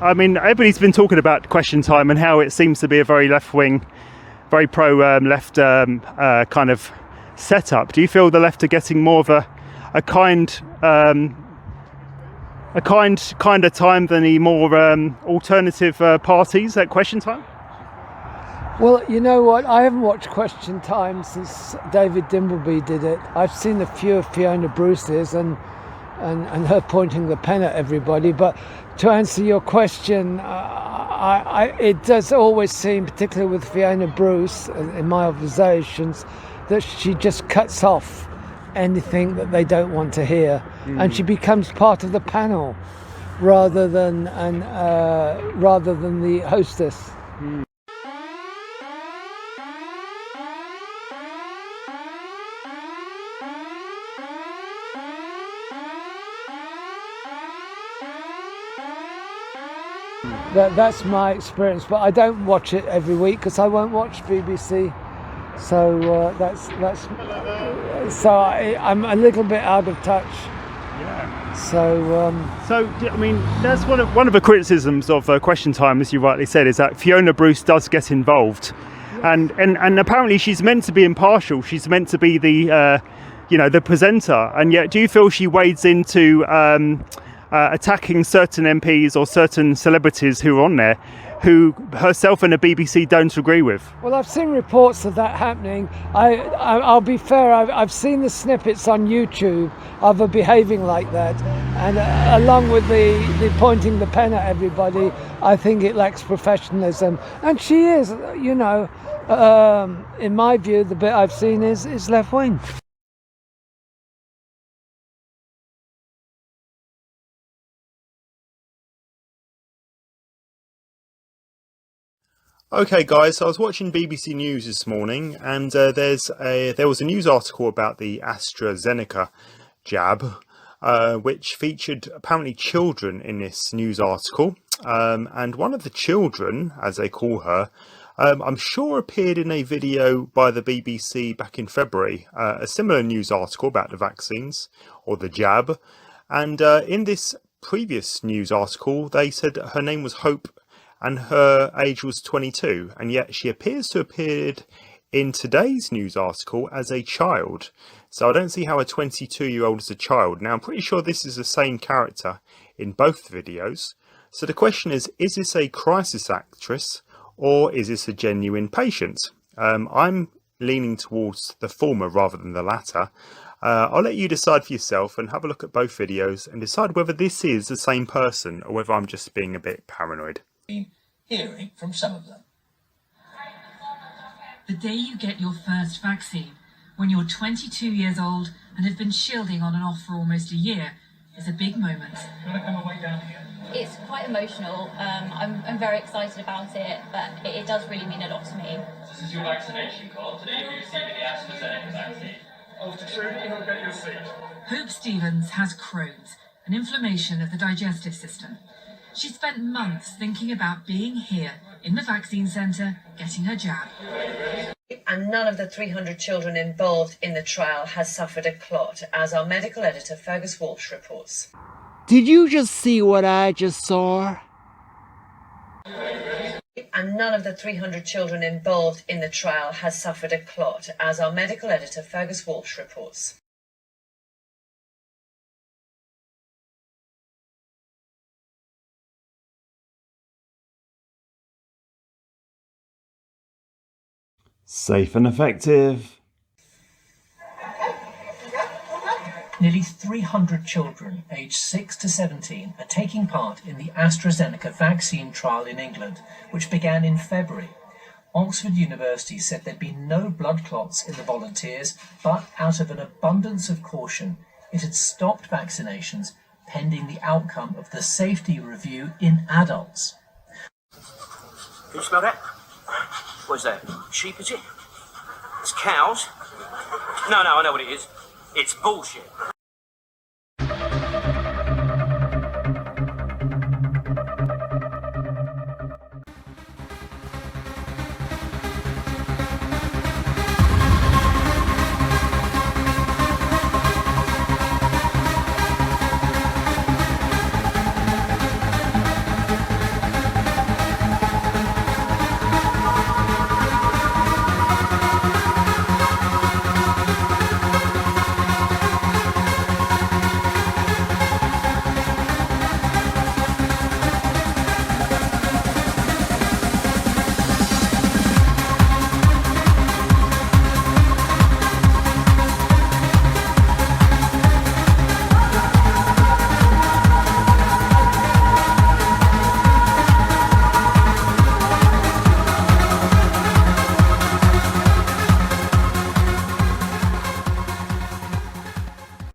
I mean, everybody's been talking about Question Time and how it seems to be a very left-wing, very pro-left kind of setup. Do you feel the left are getting more of a kinder time than the more alternative parties at Question Time? Well, you know what? I haven't watched Question Time since David Dimbleby did it. I've seen a few of Fiona Bruce's and her pointing the pen at everybody. But to answer your question, it does always seem, particularly with Fiona Bruce, in my observations, that she just cuts off anything that they don't want to hear, and she becomes part of the panel rather than the hostess. That's my experience, but I don't watch it every week because I won't watch BBC. So I'm a little bit out of touch. Yeah. So I mean, that's one of the criticisms of Question Time, as you rightly said, is that Fiona Bruce does get involved, and apparently she's meant to be impartial. She's meant to be the the presenter, and yet do you feel she wades into attacking certain MPs or certain celebrities who are on there, who herself and the BBC don't agree with? Well, I've seen reports of that happening. I'll be fair, I've seen the snippets on YouTube of her behaving like that, and along with the pointing the pen at everybody, I think it lacks professionalism. And she is, in my view, the bit I've seen is left wing. Okay guys, so I was watching BBC News this morning, and there was a news article about the AstraZeneca jab, which featured apparently children in this news article, and one of the children, as they call her, I'm sure appeared in a video by the BBC back in February, a similar news article about the vaccines or the jab, and in this previous news article they said her name was Hope and her age was 22, and yet she appears to have appeared in today's news article as a child. So I don't see how a 22-year-old is a child. Now I'm pretty sure this is the same character in both videos. So the question is this a crisis actress or is this a genuine patient? I'm leaning towards the former rather than the latter. I'll let you decide for yourself and have a look at both videos and decide whether this is the same person or whether I'm just being a bit paranoid. Hearing from some of them. The day you get your first vaccine, when you're 22 years old and have been shielding on and off for almost a year, is a big moment. You want to come away down here? It's quite emotional. I'm very excited about it, but it does really mean a lot to me. This is your vaccination card. Today you're receiving the AstraZeneca vaccine. After treatment, you'll get your seat. Hope Stevens has Crohn's, an inflammation of the digestive system. She spent months thinking about being here in the vaccine centre, getting her jab. And none of the 300 children involved in the trial has suffered a clot, as our medical editor Fergus Walsh reports. Did you just see what I just saw? And none of the 300 children involved in the trial has suffered a clot, as our medical editor Fergus Walsh reports. Safe and effective. Nearly 300 children aged 6 to 17 are taking part in the AstraZeneca vaccine trial in England, which began in February. Oxford University said there'd been no blood clots in the volunteers, but out of an abundance of caution, it had stopped vaccinations pending the outcome of the safety review in adults. Can you smell that? What is that? Sheep, is it? It's cows? No, I know what it is. It's bullshit.